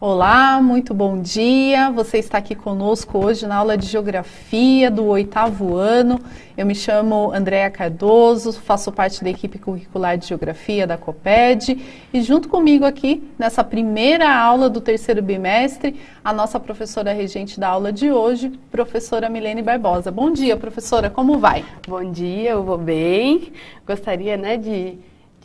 Olá, muito bom dia. Você está aqui conosco hoje na aula de Geografia do 8º ano. Eu me chamo Andréa Cardoso, faço parte da equipe curricular de Geografia da COPED e junto comigo aqui, nessa primeira aula do 3º bimestre, a nossa professora regente da aula de hoje, professora Milene Barbosa. Bom dia, professora, como vai? Bom dia, eu vou bem. Gostaria, de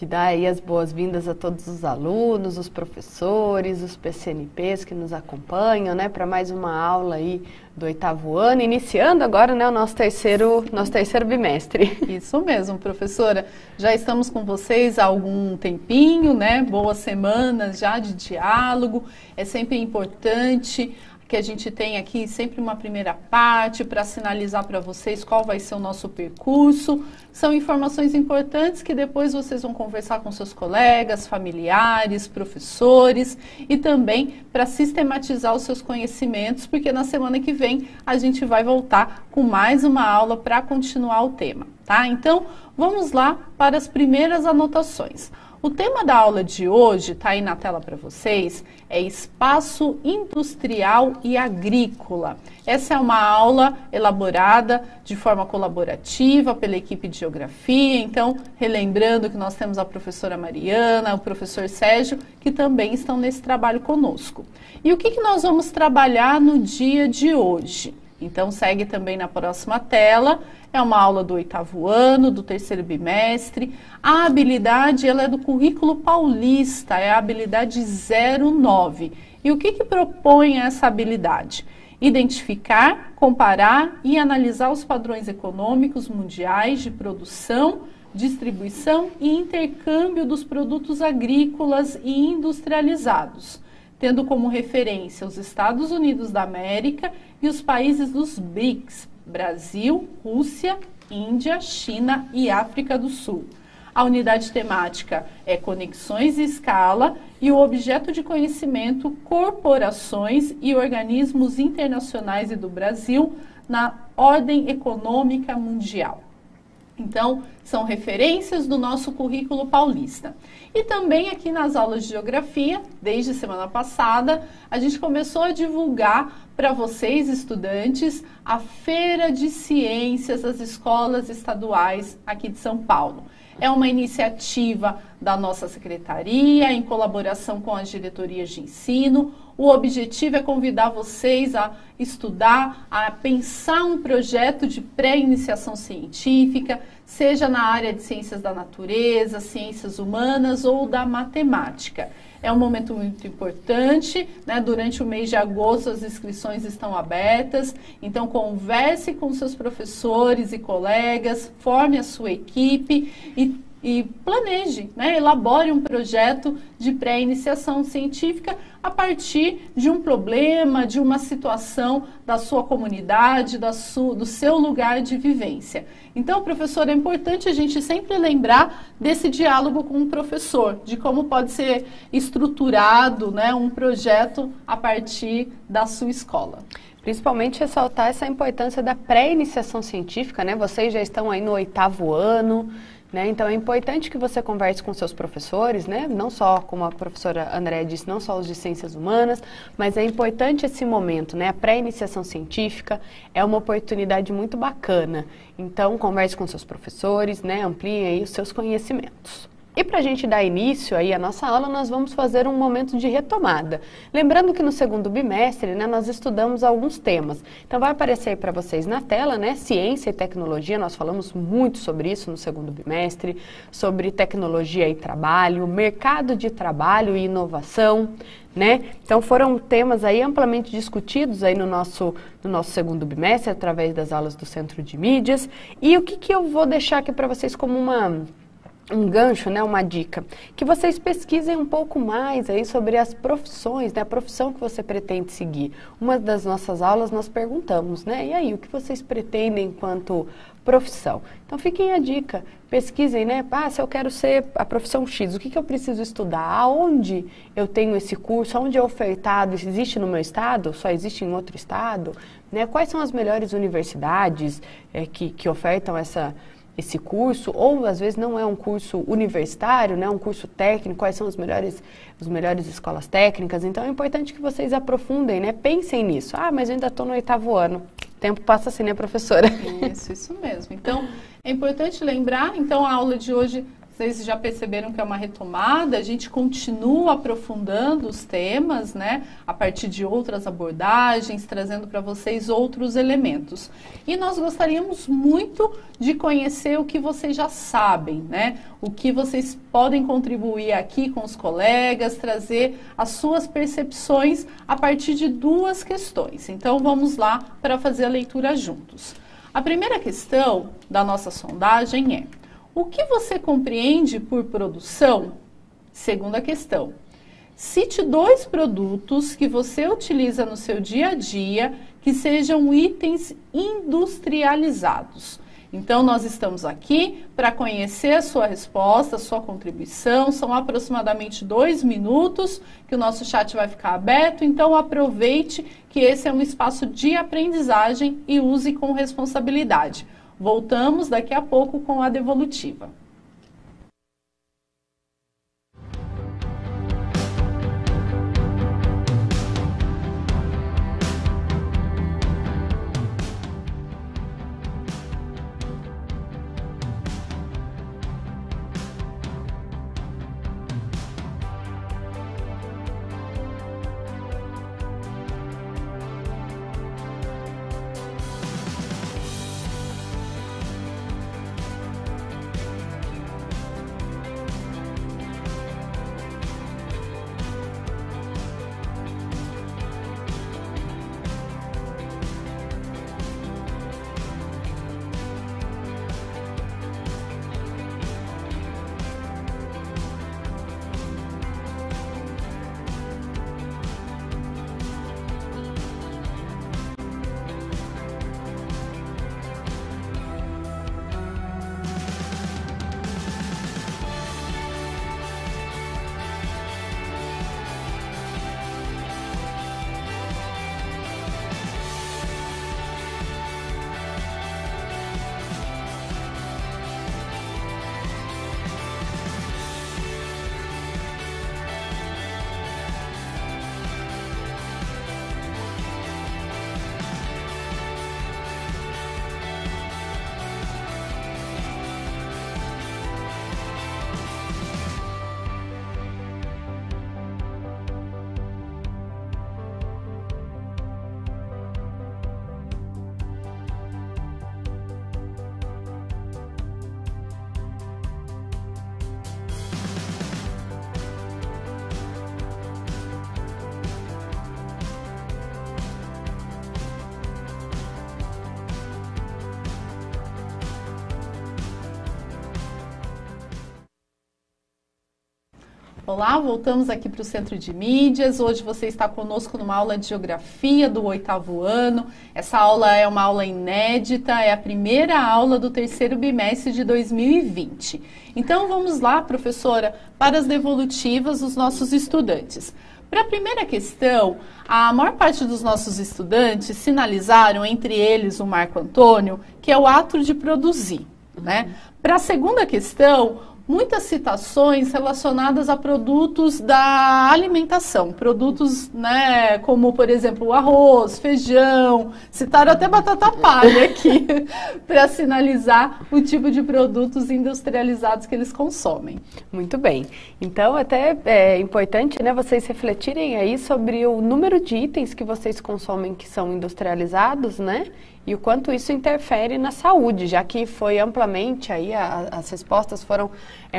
dar aí as boas-vindas a todos os alunos, os professores, os PCNPs que nos acompanham, para mais uma aula aí do 8º ano, iniciando agora, o nosso terceiro bimestre. Isso mesmo, professora. Já estamos com vocês há algum tempinho, Boas semanas já de diálogo. É sempre importante que a gente tem aqui sempre uma primeira parte para sinalizar para vocês qual vai ser o nosso percurso. São informações importantes que depois vocês vão conversar com seus colegas, familiares, professores e também para sistematizar os seus conhecimentos, porque na semana que vem a gente vai voltar com mais uma aula para continuar o tema, tá? Então, vamos lá para as primeiras anotações. O tema da aula de hoje, está aí na tela para vocês, é Espaço Industrial e Agrícola. Essa é uma aula elaborada de forma colaborativa pela equipe de Geografia, então, relembrando que nós temos a professora Mariana, o professor Sérgio, que também estão nesse trabalho conosco. E o que nós vamos trabalhar no dia de hoje? Então, segue também na próxima tela. É uma aula do 8º ano, do 3º bimestre. A habilidade, ela é do currículo paulista, é a habilidade 09. E o que propõe essa habilidade? Identificar, comparar e analisar os padrões econômicos mundiais de produção, distribuição e intercâmbio dos produtos agrícolas e industrializados, tendo como referência os Estados Unidos da América e os países dos BRICS, Brasil, Rússia, Índia, China e África do Sul. A unidade temática é Conexões e Escala e o objeto de conhecimento Corporações e Organismos Internacionais e do Brasil na Ordem Econômica Mundial. Então, são referências do nosso currículo paulista. E também aqui nas aulas de Geografia, desde semana passada, a gente começou a divulgar para vocês, estudantes, a Feira de Ciências das Escolas Estaduais aqui de São Paulo. É uma iniciativa da nossa secretaria, em colaboração com as diretorias de ensino. O objetivo é convidar vocês a estudar, a pensar um projeto de pré-iniciação científica, seja na área de ciências da natureza, ciências humanas ou da matemática. É um momento muito importante, Durante o mês de agosto as inscrições estão abertas, então converse com seus professores e colegas, forme a sua equipe e planeje, elabore um projeto de pré-iniciação científica a partir de um problema, de uma situação da sua comunidade, do seu lugar de vivência. Então, professor, é importante a gente sempre lembrar desse diálogo com o professor, de como pode ser estruturado, um projeto a partir da sua escola. Principalmente ressaltar essa importância da pré-iniciação científica, Vocês já estão aí no 8º ano, Então, é importante que você converse com seus professores, Não só, como a professora Andréa disse, não só os de ciências humanas, mas é importante esse momento, A pré-iniciação científica é uma oportunidade muito bacana. Então, converse com seus professores, Ampliem aí os seus conhecimentos. E para a gente dar início aí à nossa aula, nós vamos fazer um momento de retomada. Lembrando que no 2º bimestre, nós estudamos alguns temas. Então vai aparecer aí para vocês na tela, Ciência e tecnologia, nós falamos muito sobre isso no 2º bimestre, sobre tecnologia e trabalho, mercado de trabalho e inovação, Então foram temas aí amplamente discutidos aí no nosso 2º bimestre, através das aulas do Centro de Mídias. E o que eu vou deixar aqui para vocês como um gancho, uma dica, que vocês pesquisem um pouco mais aí sobre as profissões, a profissão que você pretende seguir. Uma das nossas aulas nós perguntamos, e aí, o que vocês pretendem enquanto profissão? Então, fiquem a dica, pesquisem, se eu quero ser a profissão X, o que eu preciso estudar? Aonde eu tenho esse curso? Aonde é ofertado? Existe no meu estado? Só existe em outro estado? Quais são as melhores universidades que ofertam esse curso, ou às vezes não é um curso universitário, né, um curso técnico, quais são as melhores escolas técnicas. Então é importante que vocês aprofundem, né, pensem nisso. Ah, mas eu ainda estou no 8º ano. O tempo passa assim, né, professora? Isso mesmo. Então, é importante lembrar, então a aula de hoje, vocês já perceberam que é uma retomada, a gente continua aprofundando os temas, né, a partir de outras abordagens, trazendo para vocês outros elementos. E nós gostaríamos muito de conhecer o que vocês já sabem, né, o que vocês podem contribuir aqui com os colegas, trazer as suas percepções a partir de 2 questões. Então, vamos lá para fazer a leitura juntos. A primeira questão da nossa sondagem é: o que você compreende por produção? Segunda questão: cite 2 produtos que você utiliza no seu dia a dia que sejam itens industrializados. Então, nós estamos aqui para conhecer a sua resposta, a sua contribuição. São aproximadamente 2 minutos que o nosso chat vai ficar aberto. Então, aproveite que esse é um espaço de aprendizagem e use com responsabilidade. Voltamos daqui a pouco com a devolutiva. Olá, voltamos aqui para o Centro de Mídias. Hoje você está conosco numa aula de Geografia do 8º ano. Essa aula é uma aula inédita, é a primeira aula do 3º bimestre de 2020. Então vamos lá, professora, para as devolutivas dos nossos estudantes. Para a primeira questão, a maior parte dos nossos estudantes sinalizaram, entre eles o Marco Antônio, que é o ato de produzir, né? Para a segunda questão, muitas citações relacionadas a produtos da alimentação, produtos, né, como, por exemplo, o arroz, feijão, citaram até batata palha aqui, para sinalizar o tipo de produtos industrializados que eles consomem. Muito bem. Então, até é importante, né, vocês refletirem aí sobre o número de itens que vocês consomem que são industrializados, né? E o quanto isso interfere na saúde, já que foi amplamente aí, as respostas foram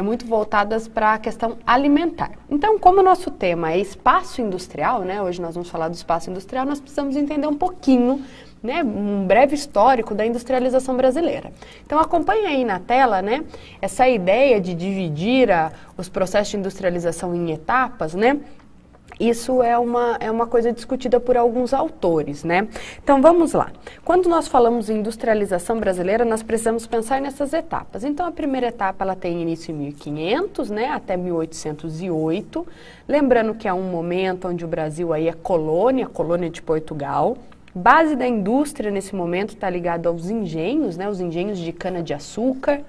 muito voltadas para a questão alimentar. Então, como o nosso tema é espaço industrial, né, hoje nós vamos falar do espaço industrial, nós precisamos entender um pouquinho, né, um breve histórico da industrialização brasileira. Então, acompanhe aí na tela, né, essa ideia de dividir os processos de industrialização em etapas, né? Isso é uma coisa discutida por alguns autores, né? Então, vamos lá. Quando nós falamos em industrialização brasileira, nós precisamos pensar nessas etapas. Então, a primeira etapa, ela tem início em 1500, né, até 1808. Lembrando que é um momento onde o Brasil aí é colônia de Portugal. Base da indústria nesse momento está ligado aos engenhos, né, os engenhos de cana-de-açúcar.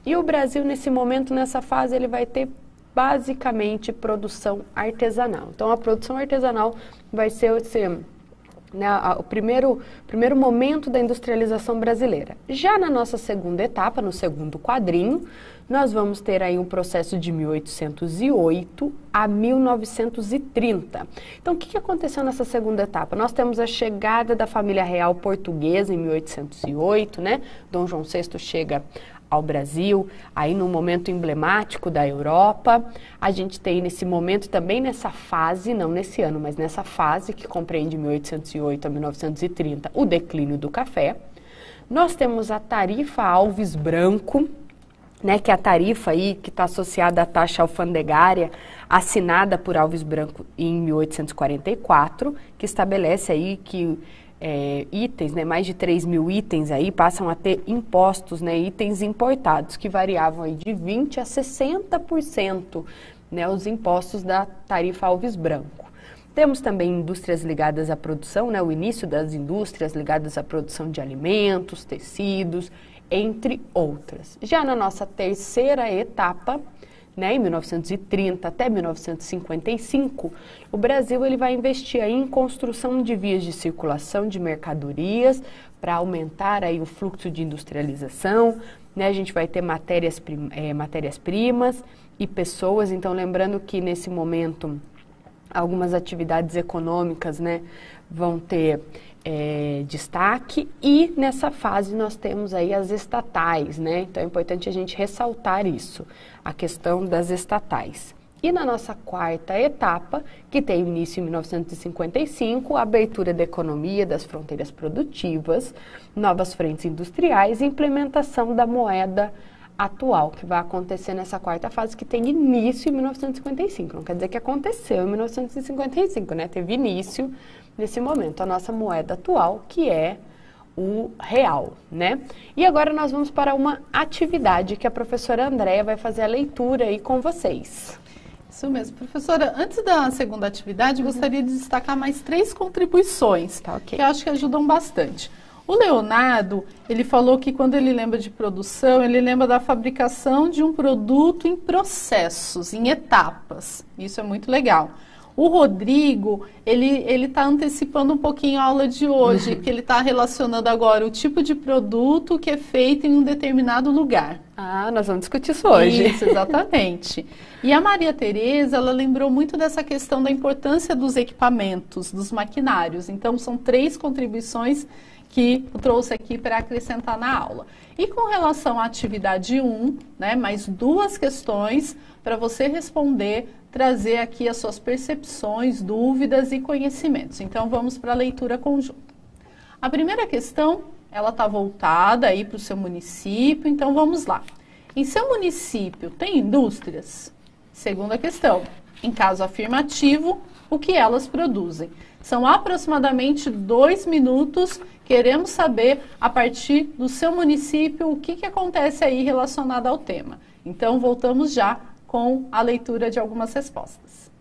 E o Brasil, nesse momento, nessa fase, ele vai ter basicamente produção artesanal. Então, a produção artesanal vai ser né, o primeiro momento da industrialização brasileira. Já na nossa segunda etapa, no segundo quadrinho, nós vamos ter aí um processo de 1808 a 1930. Então, o que aconteceu nessa segunda etapa? Nós temos a chegada da família real portuguesa em 1808, né? Dom João VI chega ao Brasil, aí num momento emblemático da Europa. A gente tem nesse momento também nessa fase, não nesse ano, mas nessa fase que compreende 1808 a 1930, o declínio do café. Nós temos a tarifa Alves Branco, né, que é a tarifa aí que está associada à taxa alfandegária assinada por Alves Branco em 1844, que estabelece aí que itens, né, mais de 3 mil itens aí passam a ter impostos, né, itens importados, que variavam aí de 20% a 60%, né, os impostos da tarifa Alves Branco. Temos também indústrias ligadas à produção, né, o início das indústrias ligadas à produção de alimentos, tecidos, entre outras. Já na nossa terceira etapa, né, em 1930 até 1955, o Brasil ele vai investir aí em construção de vias de circulação de mercadorias para aumentar aí o fluxo de industrialização, né, a gente vai ter matérias-primas e pessoas. Então, lembrando que nesse momento algumas atividades econômicas, né, vão ter destaque, e nessa fase nós temos aí as estatais, né? Então é importante a gente ressaltar isso, a questão das estatais. E na nossa quarta etapa, que tem início em 1955, a abertura da economia, das fronteiras produtivas, novas frentes industriais e implementação da moeda atual, que vai acontecer nessa quarta fase, que tem início em 1955. Não quer dizer que aconteceu em 1955, né? Teve início nesse momento, a nossa moeda atual, que é o real, né? E agora nós vamos para uma atividade que a professora Andréia vai fazer a leitura aí com vocês. Isso mesmo. Professora, antes da segunda atividade, gostaria de destacar mais 3 contribuições, Tá, ok. que eu acho que ajudam bastante. O Leonardo, ele falou que quando ele lembra de produção, ele lembra da fabricação de um produto em processos, em etapas. Isso é muito legal. O Rodrigo, ele está antecipando um pouquinho a aula de hoje, porque ele está relacionando agora o tipo de produto que é feito em um determinado lugar. Ah, nós vamos discutir isso hoje. Isso, exatamente. E a Maria Tereza, ela lembrou muito dessa questão da importância dos equipamentos, dos maquinários. Então, são 3 contribuições que eu trouxe aqui para acrescentar na aula. E com relação à atividade 1, né, mais 2 questões para você responder, trazer aqui as suas percepções, dúvidas e conhecimentos. Então, vamos para a leitura conjunta. A primeira questão, ela está voltada aí para o seu município, então vamos lá. Em seu município, tem indústrias? Segunda questão, em caso afirmativo, o que elas produzem? São aproximadamente 2 minutos. Queremos saber, a partir do seu município, o que acontece aí relacionado ao tema. Então, voltamos já com a leitura de algumas respostas.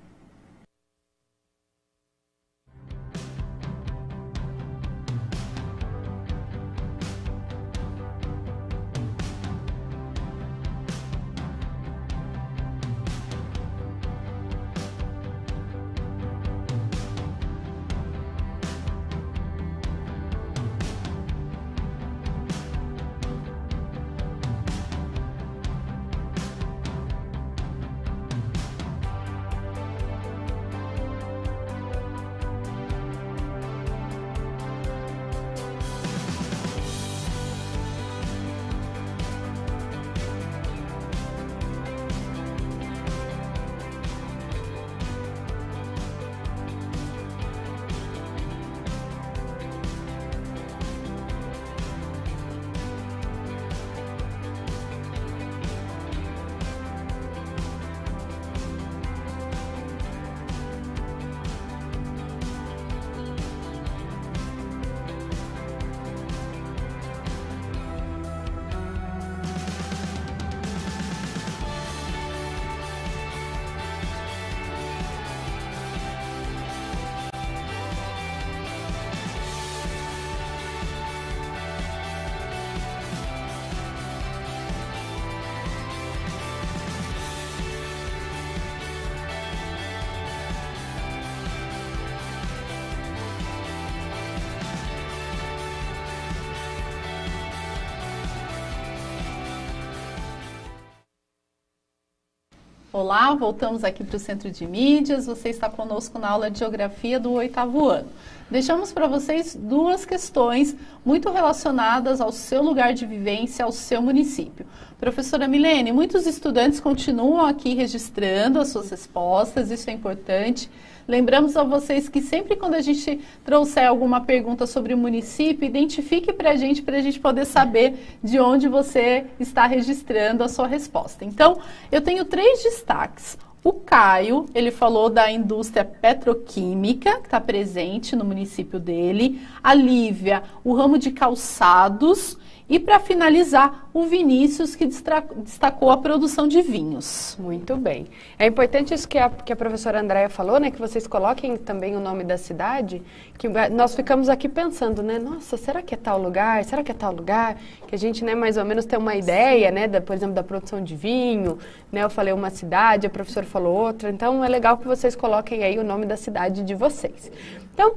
Olá, voltamos aqui para o Centro de Mídias. Você está conosco na aula de Geografia do 8º ano. Deixamos para vocês duas questões muito relacionadas ao seu lugar de vivência, ao seu município. Professora Milene, muitos estudantes continuam aqui registrando as suas respostas, isso é importante. Lembramos a vocês que sempre quando a gente trouxer alguma pergunta sobre o município, identifique para a gente poder saber de onde você está registrando a sua resposta. Então, eu tenho 3 destaques. O Caio, ele falou da indústria petroquímica, que está presente no município dele. A Lívia, o ramo de calçados. E para finalizar, o Vinícius, que destacou a produção de vinhos. Muito bem. É importante isso que a professora Andréia falou, né? Que vocês coloquem também o nome da cidade, que nós ficamos aqui pensando, né? Nossa, será que é tal lugar? Será que é tal lugar? Que a gente, né, mais ou menos tem uma ideia, né? Por exemplo, da produção de vinho, né? Eu falei uma cidade, a professora falou outra. Então, é legal que vocês coloquem aí o nome da cidade de vocês. Então,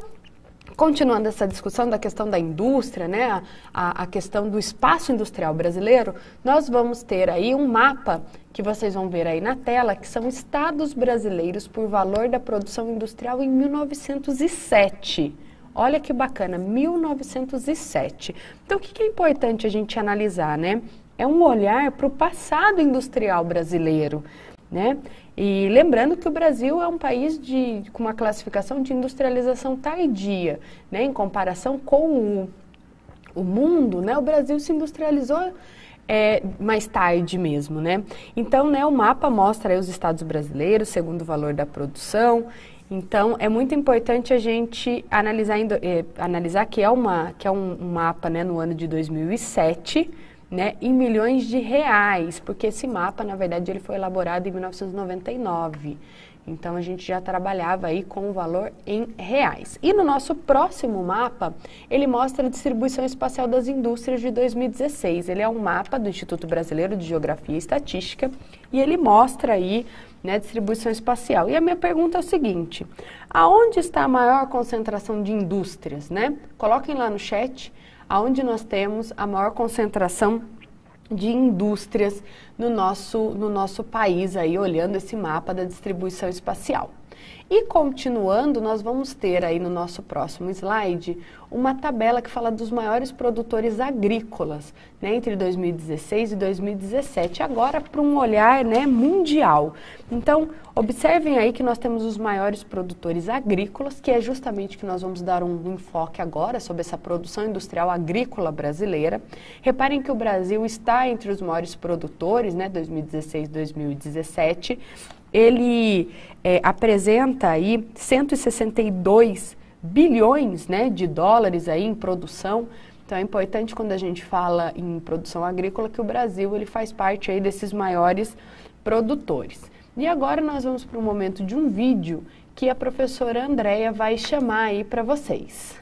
continuando essa discussão da questão da indústria, né, a questão do espaço industrial brasileiro, nós vamos ter aí um mapa que vocês vão ver aí na tela, que são estados brasileiros por valor da produção industrial em 1907. Olha que bacana, 1907. Então, o que é importante a gente analisar, né? É um olhar para o passado industrial brasileiro, né? E lembrando que o Brasil é um país com uma classificação de industrialização tardia, né? Em comparação com o mundo, né? O Brasil se industrializou mais tarde mesmo, né? Então, né, o mapa mostra aí os estados brasileiros segundo o valor da produção. Então, é muito importante a gente analisar que é um mapa, né, no ano de 2007, né, em milhões de reais, porque esse mapa, na verdade, ele foi elaborado em 1999. Então, a gente já trabalhava aí com o valor em reais. E no nosso próximo mapa, ele mostra a distribuição espacial das indústrias de 2016. Ele é um mapa do Instituto Brasileiro de Geografia e Estatística e ele mostra aí, né, a distribuição espacial. E a minha pergunta é o seguinte: aonde está a maior concentração de indústrias, né? Coloquem lá no chat aonde nós temos a maior concentração de indústrias no nosso país, aí olhando esse mapa da distribuição espacial. E continuando, nós vamos ter aí no nosso próximo slide uma tabela que fala dos maiores produtores agrícolas, né, entre 2016 e 2017, agora para um olhar, né, mundial. Então, observem aí que nós temos os maiores produtores agrícolas, que é justamente o que nós vamos dar um enfoque agora sobre essa produção industrial agrícola brasileira. Reparem que o Brasil está entre os maiores produtores, né, 2016 e 2017. Ele apresenta aí 162 bilhões, né, de dólares aí em produção. Então é importante quando a gente fala em produção agrícola que o Brasil ele faz parte aí desses maiores produtores. E agora nós vamos para um momento de um vídeo que a professora Andréia vai chamar aí para vocês.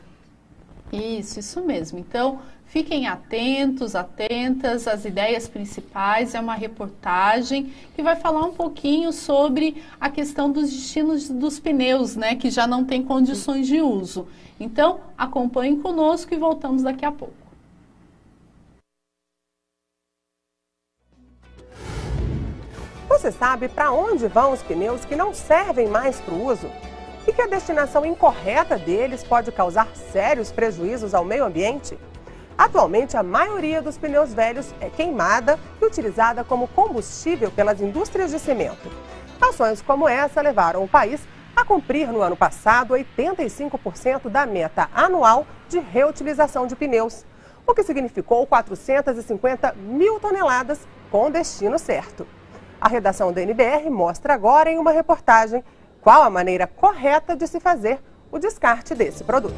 Isso mesmo. Então, fiquem atentos, atentas às ideias principais. É uma reportagem que vai falar um pouquinho sobre a questão dos destinos dos pneus, né, que já não tem condições de uso. Então, acompanhem conosco e voltamos daqui a pouco. Você sabe para onde vão os pneus que não servem mais para o uso? E que a destinação incorreta deles pode causar sérios prejuízos ao meio ambiente? Atualmente, a maioria dos pneus velhos é queimada e utilizada como combustível pelas indústrias de cimento. Ações como essa levaram o país a cumprir no ano passado 85% da meta anual de reutilização de pneus, o que significou 450 mil toneladas com o destino certo. A redação da NBR mostra agora em uma reportagem qual a maneira correta de se fazer o descarte desse produto.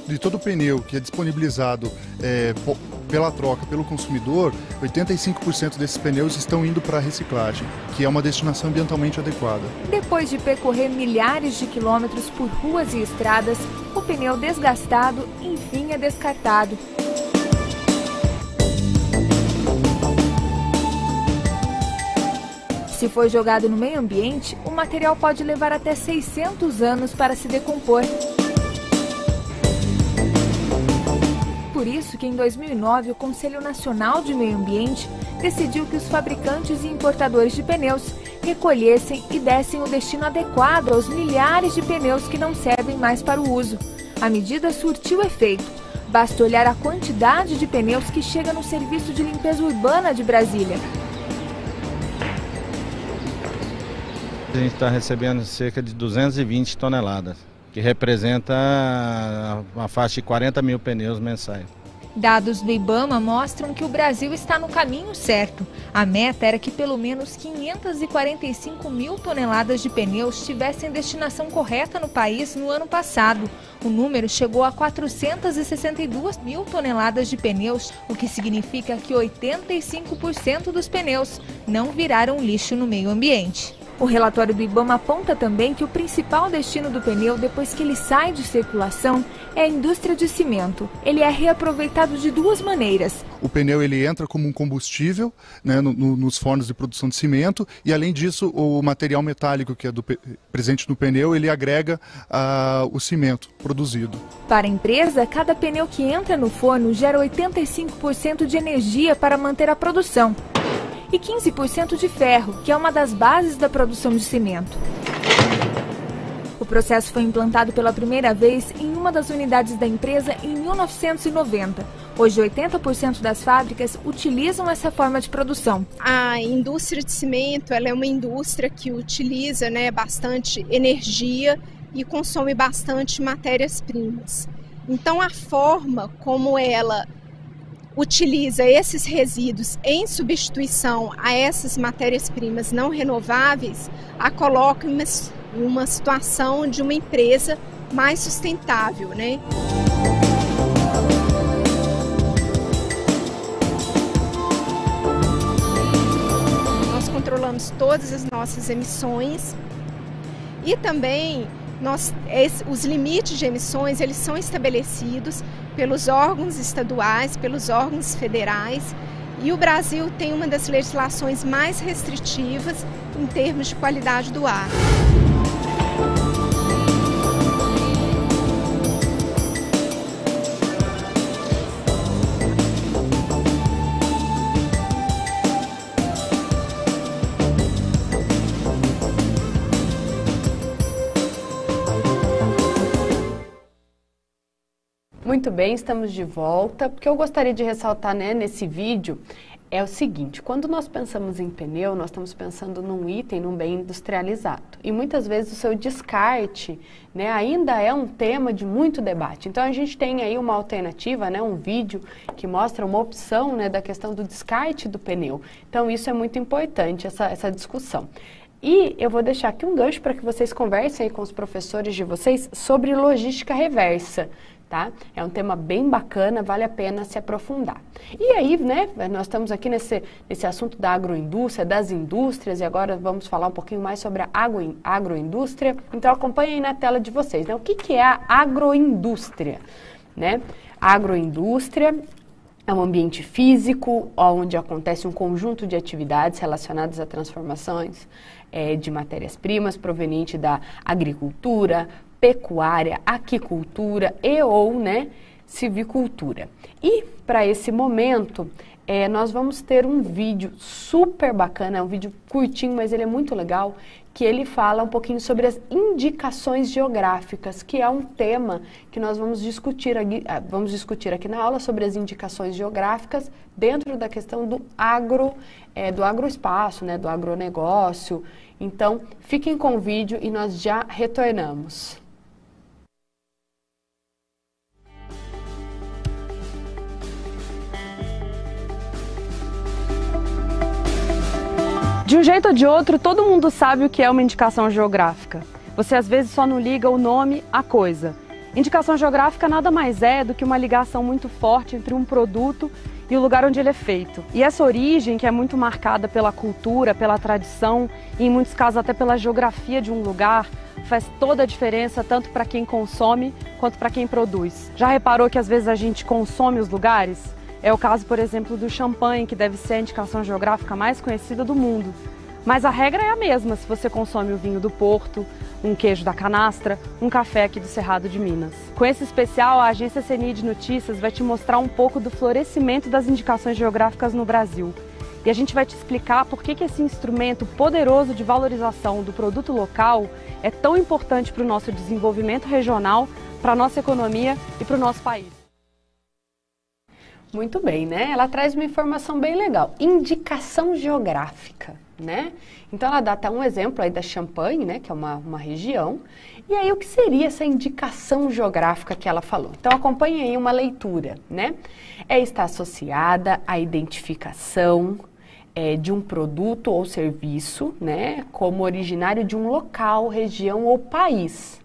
De todo o pneu que é disponibilizado pela troca, pelo consumidor, 85% desses pneus estão indo para a reciclagem, que é uma destinação ambientalmente adequada. Depois de percorrer milhares de quilômetros por ruas e estradas, o pneu desgastado, enfim, é descartado. Se for jogado no meio ambiente, o material pode levar até 600 anos para se decompor. Por isso que em 2009 o Conselho Nacional de Meio Ambiente decidiu que os fabricantes e importadores de pneus recolhessem e dessem o destino adequado aos milhares de pneus que não servem mais para o uso. A medida surtiu efeito. Basta olhar a quantidade de pneus que chega no Serviço de Limpeza Urbana de Brasília. A gente está recebendo cerca de 220 toneladas, que representa uma faixa de 40 mil pneus mensais. Dados do IBAMA mostram que o Brasil está no caminho certo. A meta era que pelo menos 545 mil toneladas de pneus tivessem destinação correta no país no ano passado. O número chegou a 462 mil toneladas de pneus, o que significa que 85% dos pneus não viraram lixo no meio ambiente. O relatório do IBAMA aponta também que o principal destino do pneu, depois que ele sai de circulação, é a indústria de cimento. Ele é reaproveitado de duas maneiras. O pneu ele entra como um combustível, né, nos fornos de produção de cimento, e além disso o material metálico que é presente no pneu, ele agrega o cimento produzido. Para a empresa, cada pneu que entra no forno gera 85% de energia para manter a produção. E 15% de ferro, que é uma das bases da produção de cimento. O processo foi implantado pela primeira vez em uma das unidades da empresa em 1990. Hoje, 80% das fábricas utilizam essa forma de produção. A indústria de cimento ela é uma indústria que utiliza bastante energia e consome bastante matérias-primas. Então, a forma como ela utiliza esses resíduos em substituição a essas matérias-primas não renováveis, a coloca em uma situação de uma empresa mais sustentável, né? Nós controlamos todas as nossas emissões e também os limites de emissões eles são estabelecidos pelos órgãos estaduais, pelos órgãos federais, e o Brasil tem uma das legislações mais restritivas em termos de qualidade do ar. Muito bem, estamos de volta. O que eu gostaria de ressaltar nesse vídeo é o seguinte: quando nós pensamos em pneu, nós estamos pensando num item, num bem industrializado. E muitas vezes o seu descarte ainda é um tema de muito debate. Então a gente tem aí uma alternativa, um vídeo que mostra uma opção da questão do descarte do pneu. Então isso é muito importante, essa discussão. E eu vou deixar aqui um gancho para que vocês conversem aí com os professores de vocês sobre logística reversa. Tá? É um tema bem bacana, vale a pena se aprofundar. E aí, nós estamos aqui nesse assunto da agroindústria, das indústrias, e agora vamos falar um pouquinho mais sobre a agroindústria. Então acompanhem aí na tela de vocês. O que é a agroindústria? A agroindústria é um ambiente físico onde acontece um conjunto de atividades relacionadas a transformações de matérias-primas provenientes da agricultura, pecuária, aquicultura ou silvicultura. E para esse momento nós vamos ter um vídeo super bacana, é um vídeo curtinho, mas ele é muito legal, que ele fala um pouquinho sobre as indicações geográficas, que é um tema que nós vamos discutir aqui na aula sobre as indicações geográficas dentro da questão do agroespaço, do agronegócio. Então, fiquem com o vídeo e nós já retornamos. De um jeito ou de outro, todo mundo sabe o que é uma indicação geográfica. Você às vezes só não liga o nome à coisa. Indicação geográfica nada mais é do que uma ligação muito forte entre um produto e o lugar onde ele é feito. E essa origem, que é muito marcada pela cultura, pela tradição e em muitos casos até pela geografia de um lugar, faz toda a diferença tanto para quem consome quanto para quem produz. Já reparou que às vezes a gente consome os lugares? É o caso, por exemplo, do champanhe, que deve ser a indicação geográfica mais conhecida do mundo. Mas a regra é a mesma se você consome o vinho do Porto, um queijo da canastra, um café aqui do Cerrado de Minas. Com esse especial, a agência CNI de Notícias vai te mostrar um pouco do florescimento das indicações geográficas no Brasil. E a gente vai te explicar por que esse instrumento poderoso de valorização do produto local é tão importante para o nosso desenvolvimento regional, para a nossa economia e para o nosso país. Muito bem, né? Ela traz uma informação bem legal. Indicação geográfica, né? Então ela dá até um exemplo aí da Champagne, né? Que é uma região. E aí o que seria essa indicação geográfica que ela falou? Então acompanhe aí uma leitura, né? Está associada à identificação de um produto ou serviço, né? Como originário de um local, região ou país.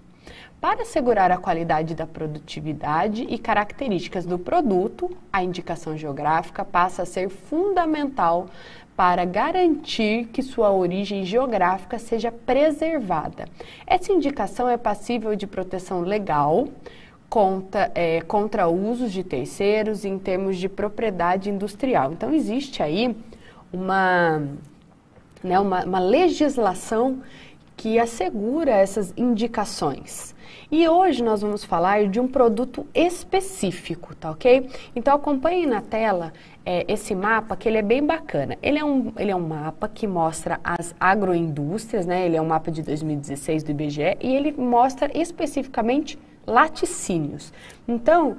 Para assegurar a qualidade da produtividade e características do produto, a indicação geográfica passa a ser fundamental para garantir que sua origem geográfica seja preservada. Essa indicação é passível de proteção legal contra usos de terceiros em termos de propriedade industrial. Então, existe aí uma legislação que assegura essas indicações. E hoje nós vamos falar de um produto específico, tá ok? Então acompanhem na tela esse mapa, que ele é bem bacana. Ele é um mapa que mostra as agroindústrias, né? Ele é um mapa de 2016 do IBGE e ele mostra especificamente laticínios. Então,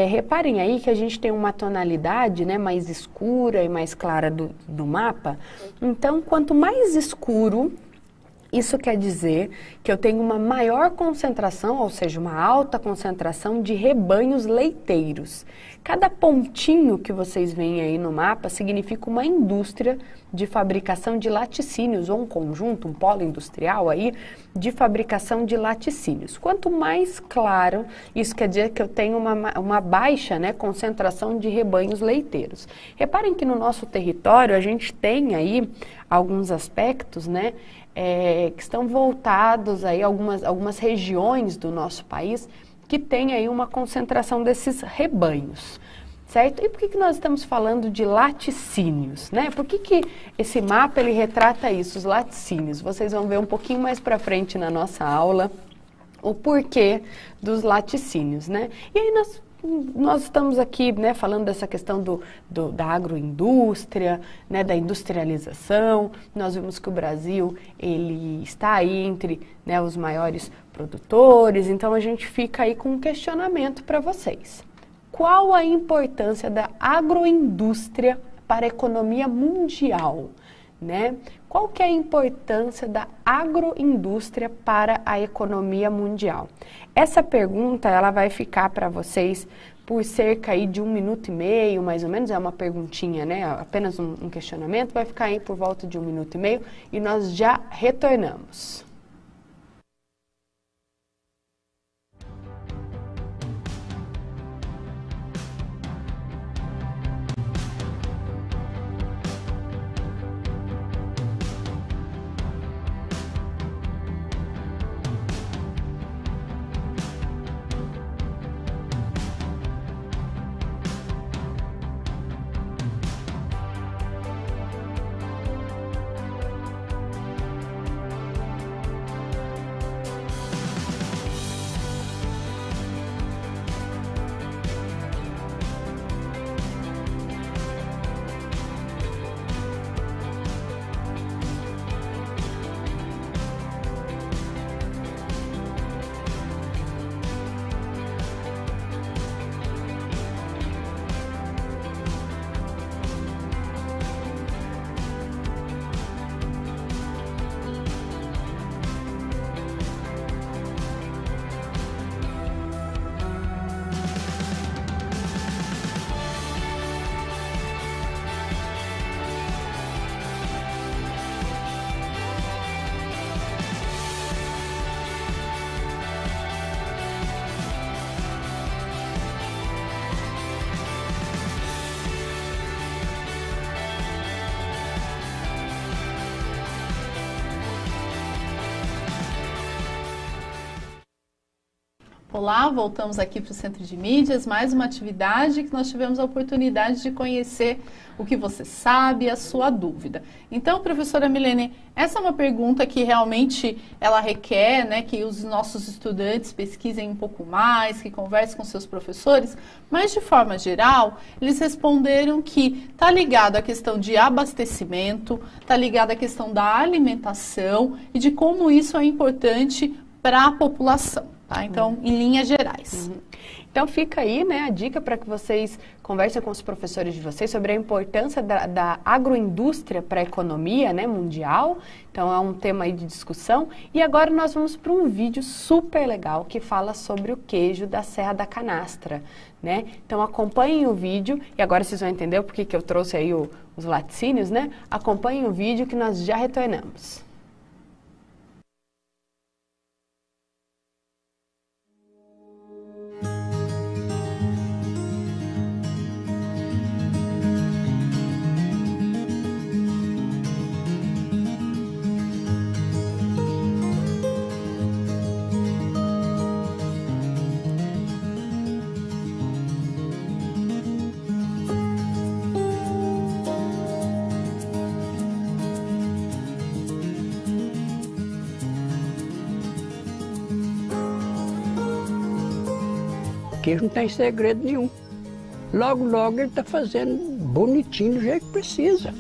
reparem aí que a gente tem uma tonalidade, né, mais escura e mais clara do mapa. Então, quanto mais escuro, isso quer dizer que eu tenho uma maior concentração, ou seja, uma alta concentração de rebanhos leiteiros. Cada pontinho que vocês veem aí no mapa significa uma indústria de fabricação de laticínios, ou um conjunto, um polo industrial aí, de fabricação de laticínios. Quanto mais claro, isso quer dizer que eu tenho uma baixa, né, concentração de rebanhos leiteiros. Reparem que no nosso território a gente tem aí alguns aspectos, né, que estão voltados aí a algumas regiões do nosso país que tem aí uma concentração desses rebanhos, certo? E por que nós estamos falando de laticínios, né? Por que esse mapa ele retrata isso, os laticínios? Vocês vão ver um pouquinho mais para frente na nossa aula o porquê dos laticínios, né? E aí nós estamos aqui, né, falando dessa questão da agroindústria, né, da industrialização. Nós vimos que o Brasil ele está aí entre, né, os maiores produtores, então a gente fica aí com um questionamento para vocês. Qual a importância da agroindústria para a economia mundial, né? Qual que é a importância da agroindústria para a economia mundial? Essa pergunta ela vai ficar para vocês por cerca aí de 1 minuto e meio, mais ou menos, é uma perguntinha, né? Apenas um questionamento, vai ficar aí por volta de 1 minuto e meio e nós já retornamos. Olá, voltamos aqui para o Centro de Mídias, mais uma atividade que nós tivemos a oportunidade de conhecer o que você sabe, a sua dúvida. Então, professora Milene, essa é uma pergunta que realmente ela requer, né, que os nossos estudantes pesquisem um pouco mais, que conversem com seus professores, mas de forma geral, eles responderam que está ligado à questão de abastecimento, está ligado à questão da alimentação e de como isso é importante para a população. Tá? Então, em linhas gerais. Então, fica aí, né, a dica para que vocês conversem com os professores de vocês sobre a importância da agroindústria para a economia, né, mundial. Então, é um tema aí de discussão. E agora nós vamos para um vídeo super legal que fala sobre o queijo da Serra da Canastra, né? Então, acompanhem o vídeo e agora vocês vão entender por que eu trouxe aí os laticínios, né? Acompanhem o vídeo que nós já retornamos. Queijo não tem segredo nenhum. Logo, logo ele está fazendo bonitinho do jeito que precisa.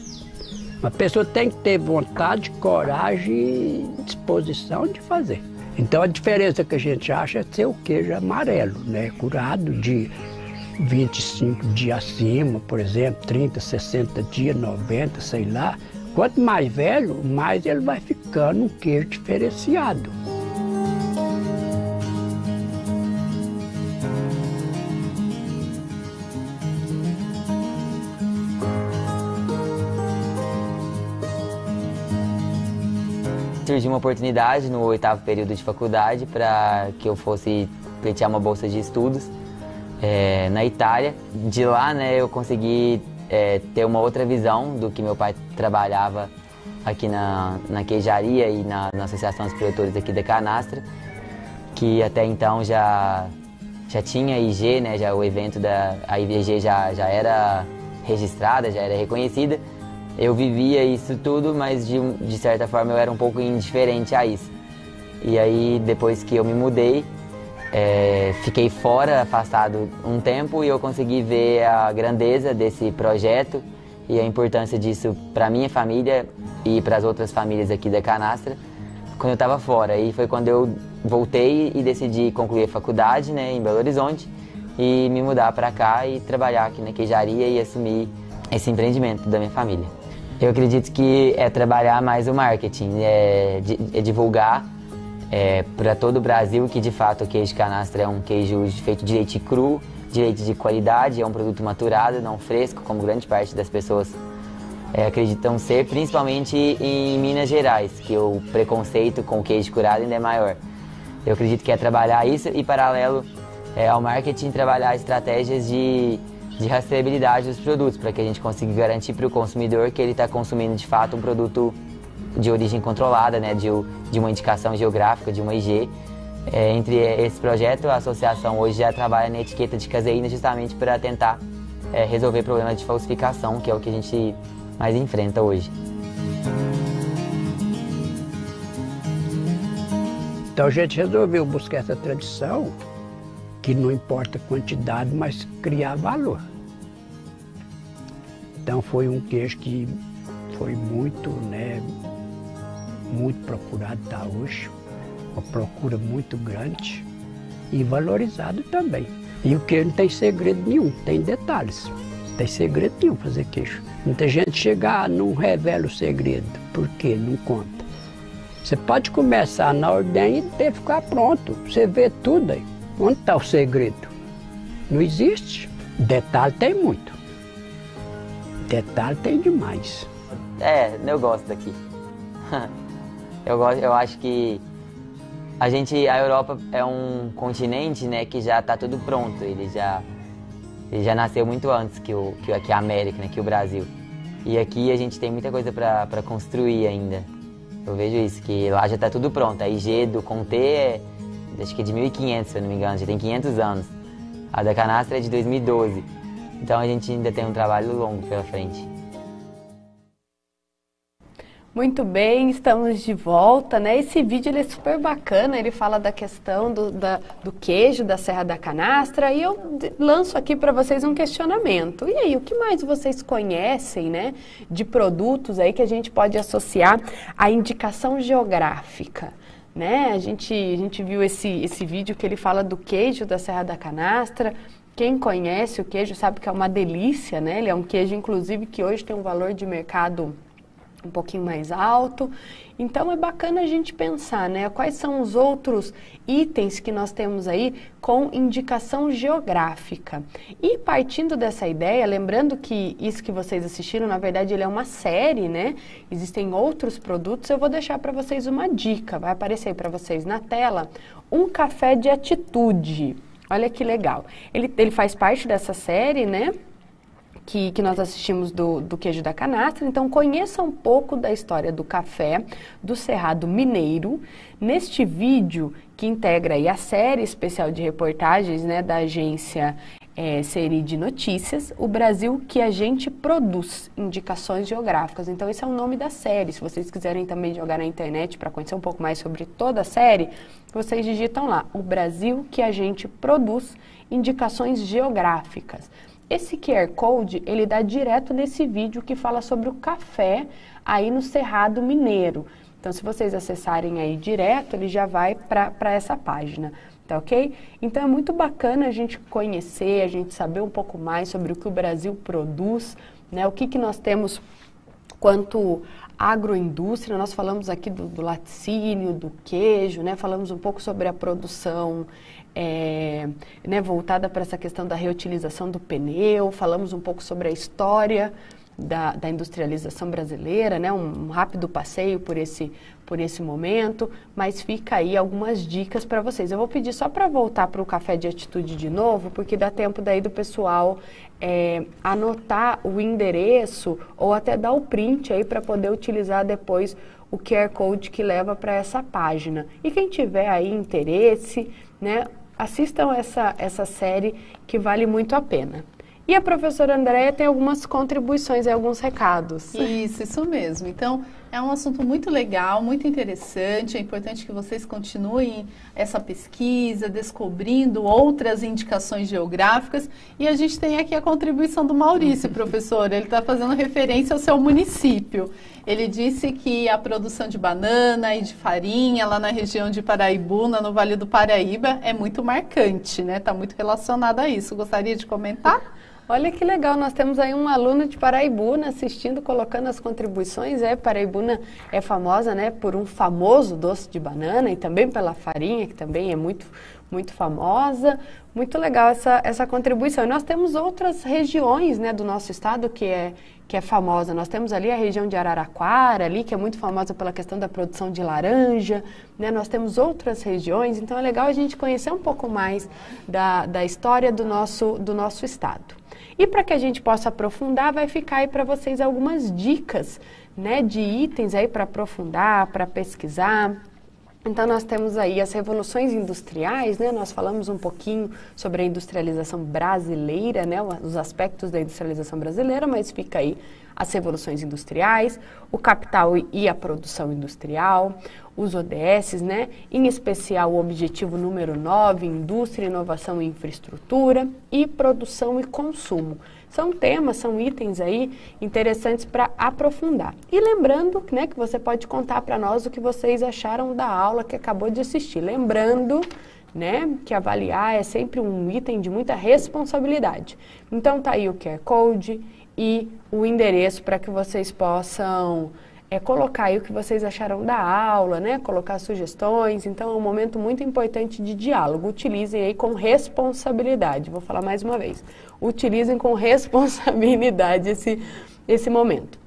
Uma pessoa tem que ter vontade, coragem e disposição de fazer. Então a diferença que a gente acha é ser o queijo amarelo, né? Curado de 25 dias acima, por exemplo, 30, 60 dias, 90, sei lá. Quanto mais velho, mais ele vai ficando um queijo diferenciado. Surgiu uma oportunidade no 8º período de faculdade para que eu fosse pleitear uma bolsa de estudos na Itália. De lá, né, eu consegui ter uma outra visão do que meu pai trabalhava aqui na queijaria e na Associação dos Produtores aqui da Canastra, que até então já tinha a IG, né, já o evento a IG já era registrada, já era reconhecida. Eu vivia isso tudo, mas de certa forma eu era um pouco indiferente a isso. E aí, depois que eu me mudei, fiquei fora, afastado um tempo, e eu consegui ver a grandeza desse projeto e a importância disso para a minha família e para as outras famílias aqui da Canastra, quando eu estava fora. E foi quando eu voltei e decidi concluir a faculdade, né, em Belo Horizonte, e me mudar para cá e trabalhar aqui na queijaria e assumir esse empreendimento da minha família. Eu acredito que é trabalhar mais o marketing, divulgar para todo o Brasil que de fato o queijo canastra é um queijo feito de leite cru, de leite de qualidade, é um produto maturado, não fresco, como grande parte das pessoas acreditam ser, principalmente em Minas Gerais, que o preconceito com o queijo curado ainda é maior. Eu acredito que é trabalhar isso e, paralelo ao marketing, trabalhar estratégias de rastreabilidade dos produtos, para que a gente consiga garantir para o consumidor que ele está consumindo de fato um produto de origem controlada, né, de uma indicação geográfica, de uma IG. Entre esse projeto, a associação hoje já trabalha na etiqueta de caseína justamente para tentar resolver problemas de falsificação, que é o que a gente mais enfrenta hoje. Então a gente resolveu buscar essa tradição, que não importa a quantidade, mas criar valor. Então foi um queijo que foi muito, né, muito procurado até hoje, uma procura muito grande e valorizado também. E o queijo não tem segredo nenhum, tem detalhes. Não tem segredo nenhum fazer queijo. Muita gente chega, não revela o segredo, por quê? Não conta. Você pode começar na ordem e ter que ficar pronto, você vê tudo aí. Onde está o segredo? Não existe. Detalhe tem muito. Detalhe tem demais. Eu gosto daqui. Eu acho que a Europa é um continente, né, que já está tudo pronto. Ele já nasceu muito antes que a América, né, que o Brasil. E aqui a gente tem muita coisa para construir ainda. Eu vejo isso, que lá já está tudo pronto. A IG do Conté acho que é de 1500, se eu não me engano, já tem 500 anos. A da canastra é de 2012. Então a gente ainda tem um trabalho longo pela frente. Muito bem, estamos de volta, né? Esse vídeo ele é super bacana, ele fala da questão do queijo da Serra da Canastra e eu lanço aqui para vocês um questionamento. E aí, o que mais vocês conhecem, né, de produtos aí que a gente pode associar à indicação geográfica? Né? A gente viu esse vídeo que ele fala do queijo da Serra da Canastra. Quem conhece o queijo sabe que é uma delícia, né? Ele é um queijo, inclusive, que hoje tem um valor de mercado um pouquinho mais alto. Então é bacana a gente pensar, né? Quais são os outros itens que nós temos aí com indicação geográfica. E partindo dessa ideia, lembrando que isso que vocês assistiram, na verdade, ele é uma série, né? Existem outros produtos, eu vou deixar para vocês uma dica, vai aparecer para vocês na tela, um café de atitude. Olha que legal. Ele faz parte dessa série, né? Que nós assistimos do queijo da canastra. Então, conheça um pouco da história do café do Cerrado Mineiro. Neste vídeo, que integra aí a série especial de reportagens, né, da agência Seri de Notícias, o Brasil que a gente produz, indicações geográficas. Então, esse é o nome da série. Se vocês quiserem também jogar na internet para conhecer um pouco mais sobre toda a série, vocês digitam lá, o Brasil que a gente produz, indicações geográficas. Esse QR Code, ele dá direto nesse vídeo que fala sobre o café aí no Cerrado Mineiro. Então, se vocês acessarem aí direto, ele já vai para essa página, tá ok? Então, é muito bacana a gente conhecer, a gente saber um pouco mais sobre o que o Brasil produz, né? O que nós temos quanto agroindústria. Nós falamos aqui do laticínio, do queijo, né? Falamos um pouco sobre a produção né, voltada para essa questão da reutilização do pneu, falamos um pouco sobre a história da industrialização brasileira, né, um rápido passeio por esse momento, mas fica aí algumas dicas para vocês. Eu vou pedir só para voltar para o Café de Atitude de novo, porque dá tempo daí do pessoal anotar o endereço ou até dar o print aí para poder utilizar depois o QR Code que leva para essa página. E quem tiver aí interesse, né, assistam essa série que vale muito a pena. E a professora Andréia tem algumas contribuições e alguns recados. Isso mesmo. Então, é um assunto muito legal, muito interessante. É importante que vocês continuem essa pesquisa, descobrindo outras indicações geográficas. E a gente tem aqui a contribuição do Maurício, professor. Ele está fazendo referência ao seu município. Ele disse que a produção de banana e de farinha lá na região de Paraibuna, no Vale do Paraíba, é muito marcante, né? Está muito relacionada a isso. Gostaria de comentar? Olha que legal, nós temos aí um aluno de Paraibuna assistindo, colocando as contribuições. Paraibuna é famosa, né, por um famoso doce de banana e também pela farinha, que também é muito famosa. Muito legal essa contribuição. E nós temos outras regiões, né, do nosso estado que é famosa. Nós temos ali a região de Araraquara, ali, que é muito famosa pela questão da produção de laranja, né? Nós temos outras regiões, então é legal a gente conhecer um pouco mais da história do nosso estado. E para que a gente possa aprofundar, vai ficar aí para vocês algumas dicas, né, de itens aí para aprofundar, para pesquisar. Então, nós temos aí as revoluções industriais, né? Nós falamos um pouquinho sobre a industrialização brasileira, né? Os aspectos da industrialização brasileira, mas fica aí as revoluções industriais, o capital e a produção industrial, os ODS, né? Em especial o objetivo número 9, indústria, inovação e infraestrutura, e produção e consumo. São temas, são itens aí interessantes para aprofundar. E lembrando, né, que você pode contar para nós o que vocês acharam da aula que acabou de assistir. Lembrando, né, que avaliar é sempre um item de muita responsabilidade. Então tá aí o QR Code e o endereço para que vocês possam colocar aí o que vocês acharam da aula, né? Colocar sugestões. Então, é um momento muito importante de diálogo. Utilizem aí com responsabilidade. Vou falar mais uma vez. Utilizem com responsabilidade esse momento.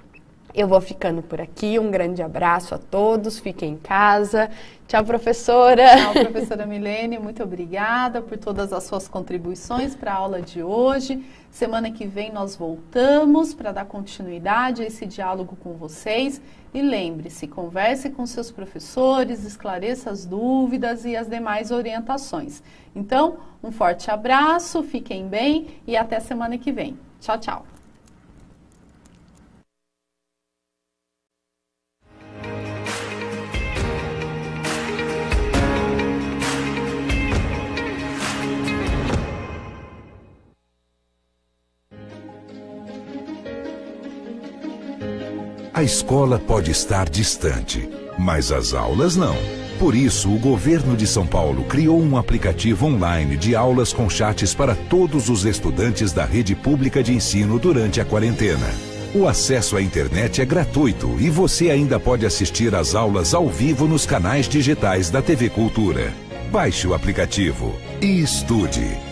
Eu vou ficando por aqui, um grande abraço a todos, fiquem em casa. Tchau, professora. Tchau, professora Milene, muito obrigada por todas as suas contribuições para a aula de hoje. Semana que vem nós voltamos para dar continuidade a esse diálogo com vocês. E lembre-se, converse com seus professores, esclareça as dúvidas e as demais orientações. Então, um forte abraço, fiquem bem e até semana que vem. Tchau, tchau. A escola pode estar distante, mas as aulas não. Por isso, o governo de São Paulo criou um aplicativo online de aulas com chats para todos os estudantes da rede pública de ensino durante a quarentena. O acesso à internet é gratuito e você ainda pode assistir às aulas ao vivo nos canais digitais da TV Cultura. Baixe o aplicativo e estude.